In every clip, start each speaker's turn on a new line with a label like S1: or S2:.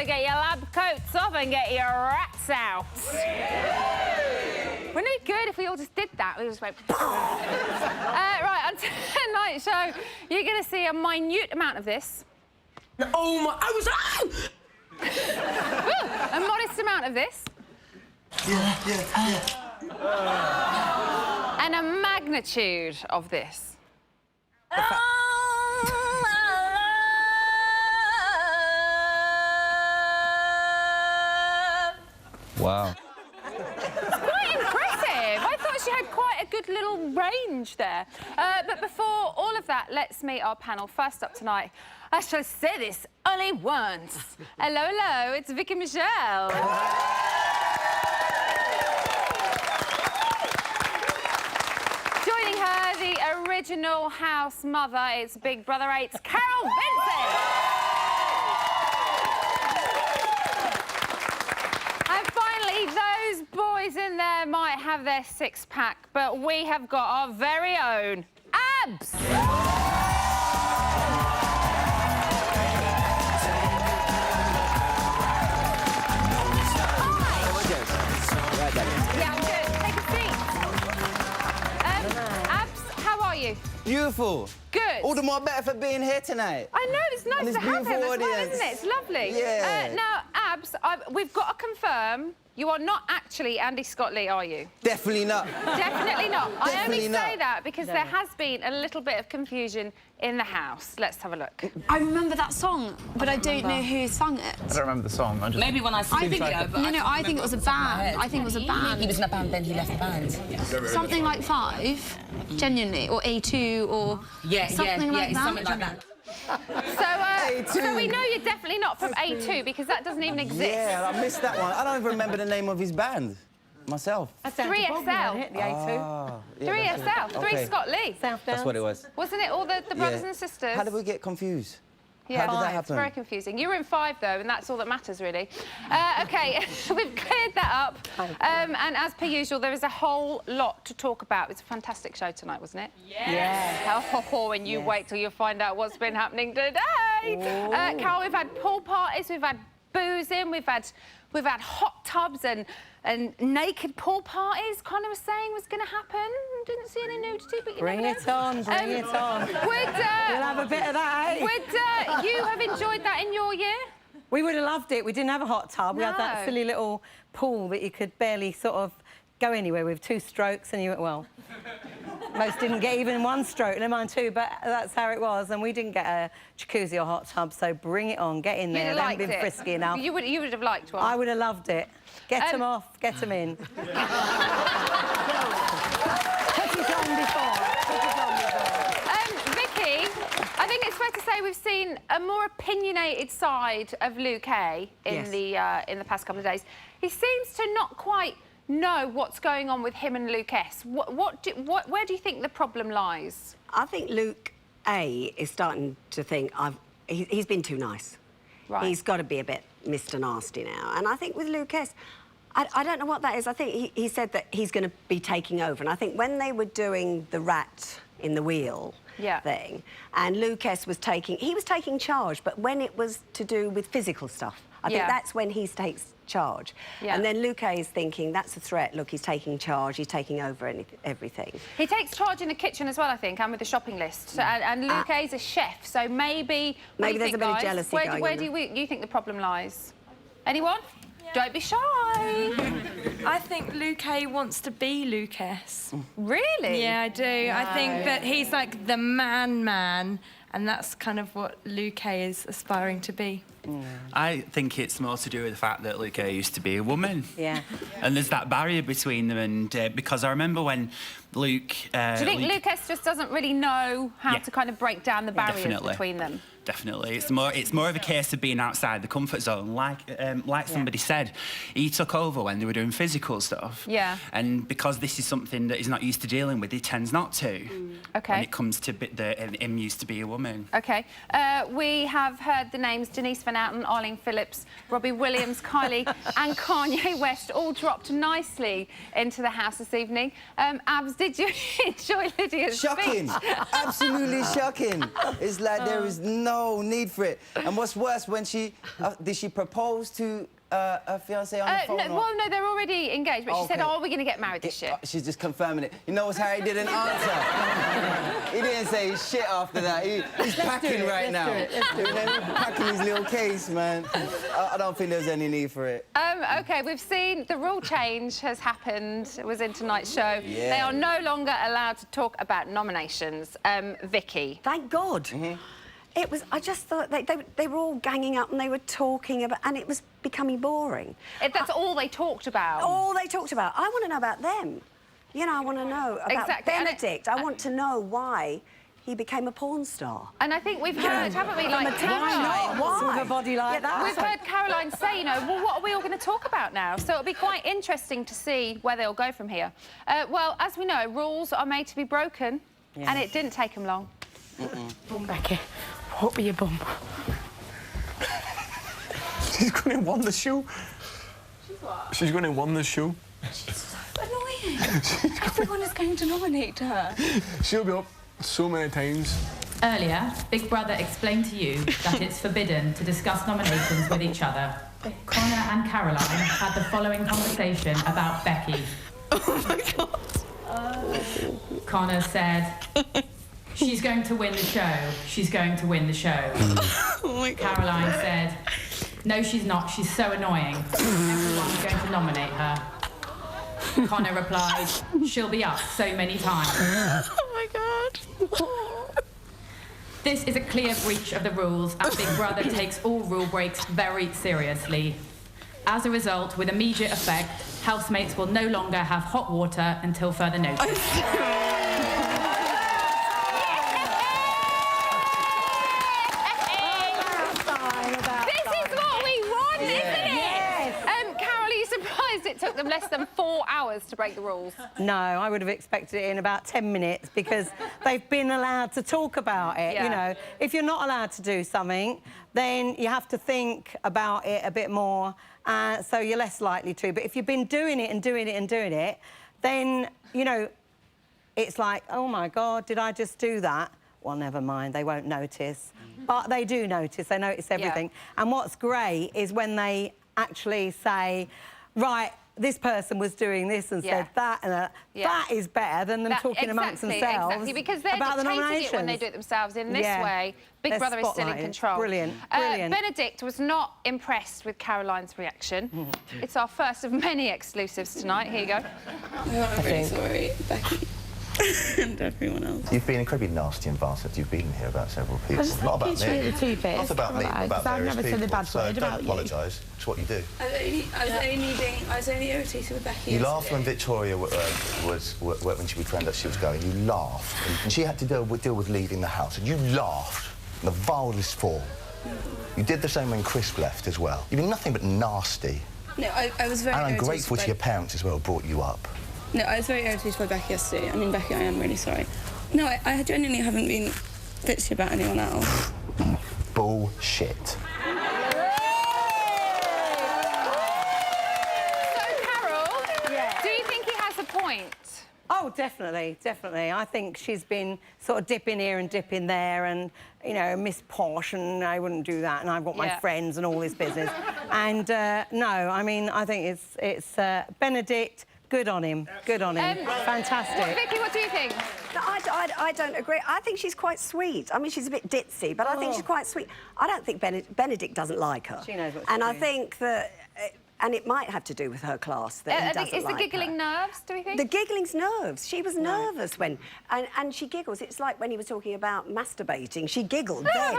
S1: So get your lab coats off and get your rats out. Wouldn't it be good if we all just did that? We just went... right, on tonight's show, you're going to see a minute amount of this.
S2: Oh, my... I was...
S1: A modest amount of this.
S3: Yeah.
S1: And a magnitude of this.
S3: Wow.
S1: Quite impressive. I thought she had quite a good little range there. But before all of that, let's meet our panel. First up tonight, I shall say this only once. Hello, it's Vicky Michelle. Joining her, the original house mother, it's Big Brother 8's Carol Vincent. And finally, those boys in there might have their six-pack, but we have got our very own abs. Yeah, I'm good. Take a seat. Abs, how are you?
S3: Beautiful.
S1: Good.
S3: All the more better for being here tonight.
S1: I know, it's nice
S3: And
S1: to
S3: this
S1: have him as
S3: beautiful
S1: well,
S3: audience.
S1: isn't it? It's lovely.
S3: Yeah.
S1: Now, Abs, we've got to confirm you are not actually Andy Scott Lee, are you?
S3: Definitely not.
S1: Definitely not. I only
S3: Definitely not.
S1: say that because there has been a little bit of confusion in the house. Let's have a look.
S4: I remember that song, but I don't know who sung it.
S5: I don't remember the song.
S6: Maybe when I see the video, but
S4: I think it was a band. I think it was a
S6: he
S4: band.
S6: was in a band, then he left the band.
S4: Something like 5, genuinely, or A2, or something like that.
S6: Something like that.
S1: So we know you're definitely not from A2 because that doesn't even exist.
S3: Yeah, I missed that one. I don't even remember the name of his band. Myself.
S1: 3SL.
S2: The A2.
S1: 3SL. 3 Scott Lee.
S3: That's what it was.
S1: Wasn't it all the brothers
S3: Yeah.
S1: and sisters?
S3: How did we get confused?
S1: Yeah,
S3: How did that
S1: it's
S3: happen?
S1: very confusing. You were in 5, though, and that's all that matters, really. OK, we've cleared that up. And as per usual, there is a whole lot to talk about. It's a fantastic show tonight, wasn't it?
S2: Yeah.
S1: Oh, and you wait till you find out what's been happening today. Carol, we've had pool parties, we've had boozing, we've had hot tubs and naked pool parties. Connor was saying was going to happen. Didn't see any nudity, but you
S2: Bring
S1: never
S2: it
S1: know.
S2: on, bring it on. We'll have a bit of that, eh?
S1: Would you have enjoyed that in your year?
S2: We would have loved it. We didn't have a hot tub. We had that
S1: No.
S2: silly little pool that you could barely sort of go anywhere with, 2 strokes, and you went, well... Most didn't get even 1 stroke, never mind 2, but that's how it was. And we didn't get a jacuzzi or hot tub, so bring it on, get in there.
S1: You'd
S2: They
S1: have
S2: haven't been
S1: liked it.
S2: frisky enough.
S1: You would have liked one.
S2: I would have loved it. Get them off, get them in. Put it on before.
S1: Vicky, I think it's fair to say we've seen a more opinionated side of Luke A in the past couple of days. He seems to not quite know what's going on with him and Luke S. Where do you think the problem lies?
S7: I think Luke A is starting to think he's been too nice.
S1: Right.
S7: He's got to be a bit Mr. Nasty now. And I think with Luke S, I don't know what that is. I think he said that he's going to be taking over. And I think when they were doing the rat in the wheel thing, and Luke S was taking charge, but when it was to do with physical stuff, I think that's when he takes charge. And then Luke A is thinking, that's a threat. Look, he's taking charge. He's taking over everything.
S1: He takes charge in the kitchen as well, I think, and with the shopping list. And Luke A is a chef, so maybe...
S7: Maybe there's a bit of jealousy going on.
S1: Where do you think the problem lies? Anyone? Don't be shy.
S8: I think Luke A wants to be Luke S.
S1: Really?
S8: Yeah, I do. No. I think that he's like the man, and that's kind of what Luke A is aspiring to be.
S5: I think it's more to do with the fact that Luke A used to be a woman.
S2: Yeah.
S5: And there's that barrier between them, and because I remember when Luke...
S1: do you think Luke S just doesn't really know how to kind of break down the barriers between them?
S5: Definitely. It's more of a case of being outside the comfort zone. Like somebody said, he took over when they were doing physical stuff.
S1: Yeah.
S5: And because this is something that he's not used to dealing with, he tends not to.
S1: OK.
S5: When it comes to him used to be a woman.
S1: OK. We have heard the names Denise Van Outen, Arlene Phillips, Robbie Williams, Kylie and Kanye West all dropped nicely into the house this evening. Abs, did you enjoy Lydia's
S3: Shocking.
S1: speech?
S3: Absolutely shocking. It's like there is nothing no need for it. And what's worse, when she... did she propose to her fiancé on the phone?
S1: Well, no, they're already engaged, but she said, oh, we're going to get married this year.
S3: She's just confirming it. You know what Harry didn't answer? He didn't say shit after that. He's packing right now. Packing his little case, man. I don't think there's any need for it.
S1: OK, we've seen the rule change has happened. It was in tonight's show.
S3: Yeah.
S1: They are no longer allowed to talk about nominations. Vicky.
S7: Thank God. It was. I just thought they were all ganging up and they were talking about, and it was becoming boring.
S1: That's all they talked about.
S7: All they talked about. I want to know about them. You know, I want to know about Benedict. I want to know why he became a porn star.
S1: And I think we've heard, haven't we, like
S7: Caroline? Why?
S2: With a body like that.
S1: We've heard Caroline say, you know, well, what are we all going to talk about now? So it'll be quite interesting to see where they'll go from here. Well, as we know, rules are made to be broken, and it didn't take them long.
S6: Bum, Becky. What were your bum?
S9: She's going to won the show.
S6: She's what?
S9: She's going to won the show.
S6: She's so annoying. Everyone is going to nominate her.
S9: She'll be up so many times.
S10: Earlier, Big Brother explained to you that it's forbidden to discuss nominations with each other. Connor and Caroline had the following conversation about Becky.
S6: Oh, my God.
S10: Connor said, she's going to win the show. She's going to win the show.
S6: Oh, my God.
S10: Caroline said, no, she's not. She's so annoying. Everyone's going to nominate her. Connor replied, she'll be up so many times.
S6: Oh, my God.
S10: This is a clear breach of the rules, and Big Brother takes all rule breaks very seriously. As a result, with immediate effect, housemates will no longer have hot water until further notice.
S1: This is what we want, isn't it?
S2: Yes.
S1: Carol, are you surprised it took them less than 4 hours to break the rules?
S2: No, I would have expected it in about 10 minutes because they've been allowed to talk about it.
S1: Yeah.
S2: You know, if you're not allowed to do something, then you have to think about it a bit more, so you're less likely to. But if you've been doing it and doing it and doing it, then, you know, it's like, oh, my God, did I just do that? Well, never mind, they won't notice. But they do notice, they notice everything. Yeah. And what's great is when they actually say, right, this person was doing this and said that, and that is better than them talking amongst themselves.
S1: Exactly, because they're
S2: about
S1: dictating it when they do it themselves. In this way, Big Brother is still in control.
S2: Brilliant, brilliant.
S1: Benedict was not impressed with Caroline's reaction. It's our first of many exclusives tonight. Here you go.
S6: I'm really sorry, Becky. And everyone else.
S11: You've been incredibly nasty and vast since you've been here about several people. Not about me. Not about me, but about various people. So don't apologise. It's what you do.
S6: I was only irritated with Becky.
S11: You laughed when Victoria when she returned that she was going. You laughed, and she had to deal with leaving the house, and you laughed in the vilest form. You did the same when Chris left as well. You've been nothing but nasty.
S6: No, I was very.
S11: And I'm grateful to your parents as well, who brought you up.
S6: No, I was very irritated by Becky yesterday. I mean, Becky, I am really sorry. No, I genuinely haven't been bitchy about anyone else.
S11: Bullshit.
S1: So, Carol, do you think he has a point?
S2: Oh, definitely, definitely. I think she's been sort of dipping here and dipping there and, you know, Miss Posh and I wouldn't do that and I've got my friends and all this business. And, no, I mean, I think it's Benedict. Good on him. Good on him. Fantastic.
S1: Vicky, what do you think?
S7: No, I don't agree. I think she's quite sweet. I mean, she's a bit ditzy, but I think she's quite sweet. I don't think Benedict doesn't like her.
S2: She knows what she's
S7: doing. And I
S2: doing.
S7: think that... and it might have to do with her class that he doesn't
S1: Is
S7: like
S1: the giggling nerves, do we think?
S7: The giggling's nerves. She was nervous when... And she giggles. It's like when he was talking about masturbating. She giggled then,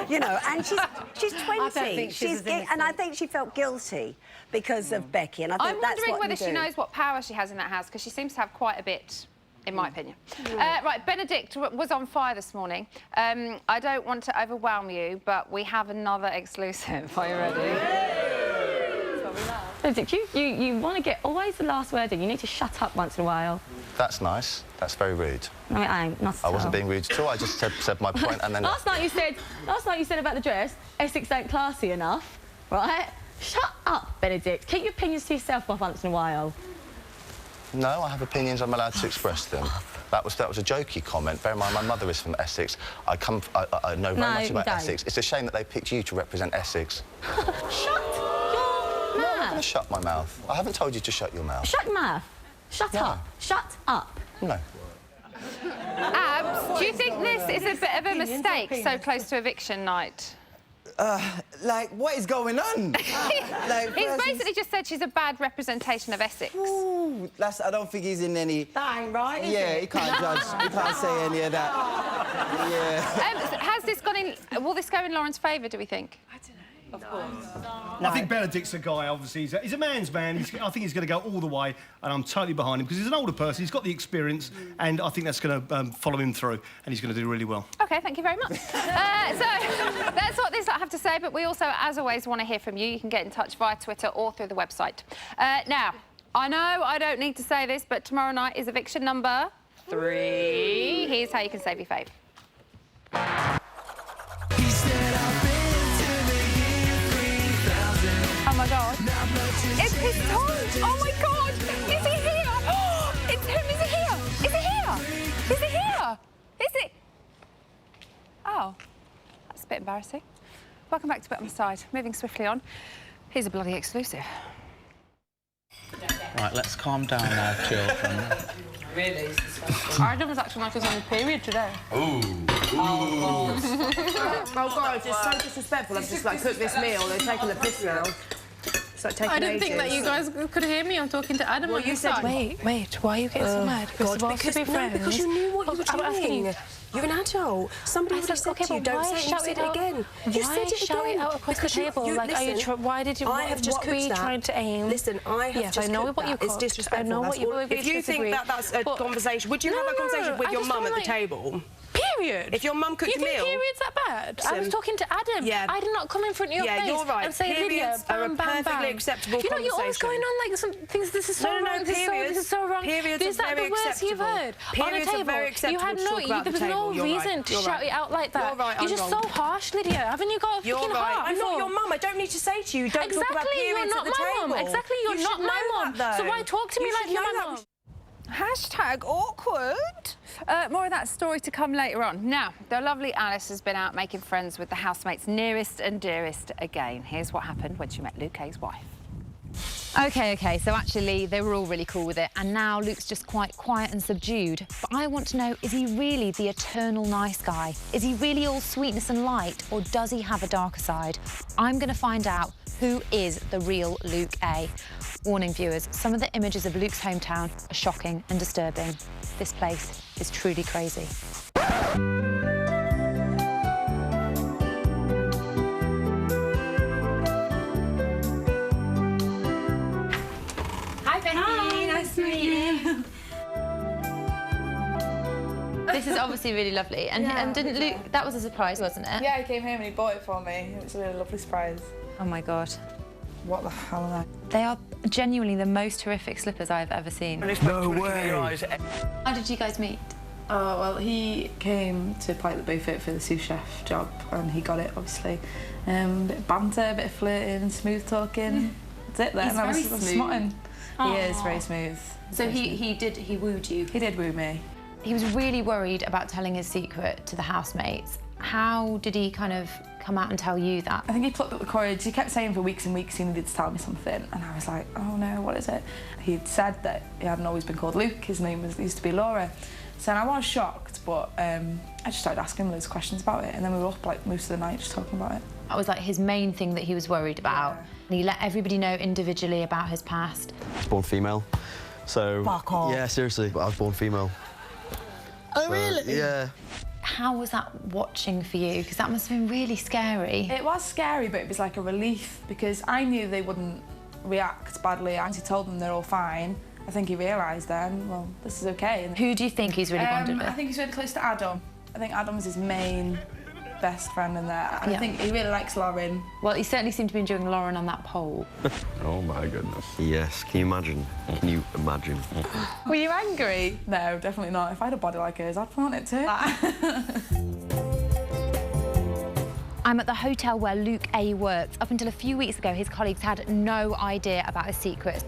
S7: you know, and she's 20.
S2: I don't think she's
S7: and I think she felt guilty because of Becky, and I think that's what
S1: I'm wondering whether she knows what power she has in that house, because she seems to have quite a bit, in my opinion. Right, Benedict was on fire this morning. I don't want to overwhelm you, but we have another exclusive. Are you ready?
S12: Benedict, you want to get always the last word in. You need to shut up once in a while.
S11: That's nice. That's very rude.
S12: No, it ain't. Not at all.
S11: I wasn't being rude at all. I just said my point and then...
S12: Last night you said about the dress, Essex ain't classy enough, right? Shut up, Benedict. Keep your opinions to yourself once in a while.
S11: No, I have opinions. I'm allowed to express them. That was a jokey comment. Bear in mind, my mother is from Essex. I know very much about Essex. It's a shame that they picked you to represent Essex.
S12: Shut your
S11: I'm not
S12: mouth.
S11: going to shut my mouth. I haven't told you to shut your mouth.
S12: Shut your mouth. Shut up. Shut up.
S11: No.
S1: Abs, do you think this is a bit of a mistake so close to eviction night?
S3: Like, what is going on? Like,
S1: He's basically just said she's a bad representation of Essex.
S3: Ooh, I don't think he's in any...
S2: That ain't right, is it?
S3: he can't judge. He can't say any of that. Yeah.
S1: Has this gone in... Will this go in Lauren's favour, do we think? I don't know. Of course.
S13: No. I think Benedict's a guy, obviously. He's a man's man. I think he's going to go all the way, and I'm totally behind him, because he's an older person, he's got the experience, and I think that's going to follow him through, and he's going to do really well.
S1: OK, thank you very much. So, that's what this lot have to say, but we also, as always, want to hear from you. You can get in touch via Twitter or through the website. Now, I know I don't need to say this, but tomorrow night is eviction number 3. Here's how you can save your fave. Oh my God. It's his time. Oh my God. Is he here? Oh, it's him. Is he here? Is he here? Is he here? Is it? Oh, that's a bit embarrassing. Welcome back to Bit on the Side. Moving swiftly on. Here's a bloody exclusive.
S14: Right, let's calm down now, children.
S8: Really?
S4: Adam was acting like he was on his period today.
S14: Ooh.
S8: Oh, God, it's so disrespectful. I've just, like, cooked this meal. They're taking the piss now. It's like taking
S4: I didn't think that
S8: ages.
S4: you guys could hear me. I'm talking to Adam.
S8: Well, you said...
S4: Wait, why are you getting so mad?
S8: God, because you knew what you were doing. You're an adult. Somebody would have said to you, don't say it, you said it again. You said it
S4: shout
S8: again.
S4: it out across the table?
S8: You,
S4: like,
S8: listen,
S4: why did you...
S8: I have just
S4: what were you
S8: cooked that.
S4: trying to aim?
S8: Listen, I have
S4: yes,
S8: just
S4: I know
S8: cooked
S4: what you
S8: that. It's
S4: cooked.
S8: disrespectful.
S4: I know what you were.
S8: If you think that that's a conversation, would you have a conversation with your mum at the table?
S4: Period.
S8: If your mum cooked a meal...
S4: You think period's that bad? I was talking to Adam.
S8: Yeah.
S4: I did not come in front of your face
S8: you're right.
S4: and say, Lydia, bam, bam, bam.
S8: Perfectly acceptable
S4: You know,
S8: conversation.
S4: you're always going on like some things. This is so wrong. This is so wrong.
S8: Periods
S4: is that the worst you've heard on a table? You had no. There was no reason to shout it out like that.
S8: You're right.
S4: You're just so harsh, Lydia. Haven't you got a freaking heart?
S8: I'm not your mum. I don't need to say to you, don't talk about periods at the table.
S4: Exactly, you're not my mum. So why talk to me like you're my mum?
S1: Hashtag awkward. More of that story to come later on. Now, the lovely Alice has been out making friends with the housemate's nearest and dearest again. Here's what happened when she met Luke K's wife.
S15: OK, so actually they were all really cool with it, and now Luke's just quite quiet and subdued. But I want to know, is he really the eternal nice guy? Is he really all sweetness and light, or does he have a darker side? I'm going to find out who is the real Luke A. Warning viewers, some of the images of Luke's hometown are shocking and disturbing. This place is truly crazy.
S4: Hi, Becky.
S16: Hi, nice to meet you.
S15: This is obviously really lovely. And didn't Luke... That was a surprise, wasn't it?
S8: Yeah, he came home and he bought it for me. It was a really lovely surprise.
S15: Oh, my God.
S8: What the hell are
S15: They are genuinely the most horrific slippers I've ever seen.
S8: No way!
S15: How did you guys meet?
S8: Oh, well, he came to apply at the buffet for the sous chef job, and he got it, obviously. A bit of banter, a bit of flirting, smooth talking. That's it then.
S4: He's
S8: I was
S4: very smooth.
S8: smotting. He is
S4: Aww.
S8: very smooth.
S4: So he wooed you?
S8: He did woo me.
S15: He was really worried about telling his secret to the housemates. How did he kind of come out and tell you that?
S8: I think he plucked up the courage. He kept saying for weeks and weeks he needed to tell me something, and I was like, oh no, what is it? He'd said that he hadn't always been called Luke, his name used to be Laura. So I was shocked, but I just started asking him loads of questions about it, and then we were up like most of the night just talking about it.
S15: That was like his main thing that he was worried about. And he let everybody know individually about his past.
S17: I was born female, so...
S15: Fuck off.
S17: Yeah, seriously, I was born female.
S15: Oh, really?
S17: Yeah.
S15: How was that watching for you? Because that must have been really scary.
S8: It was scary, but it was like a relief, because I knew they wouldn't react badly. As he told them they're all fine, I think he realised then, well, this is okay.
S15: Who do you think he's really bonded with?
S8: I think he's really close to Adam. I think Adam's his main best friend in there. And I think he really likes Lauren.
S15: Well, he certainly seemed to be enjoying Lauren on that pole.
S17: Oh, my goodness. Yes, can you imagine? Can you imagine?
S8: Were you angry? No, definitely not. If I had a body like hers, I'd flaunt it too.
S15: I'm at the hotel where Luke A works. Up until a few weeks ago, his colleagues had no idea about his secret.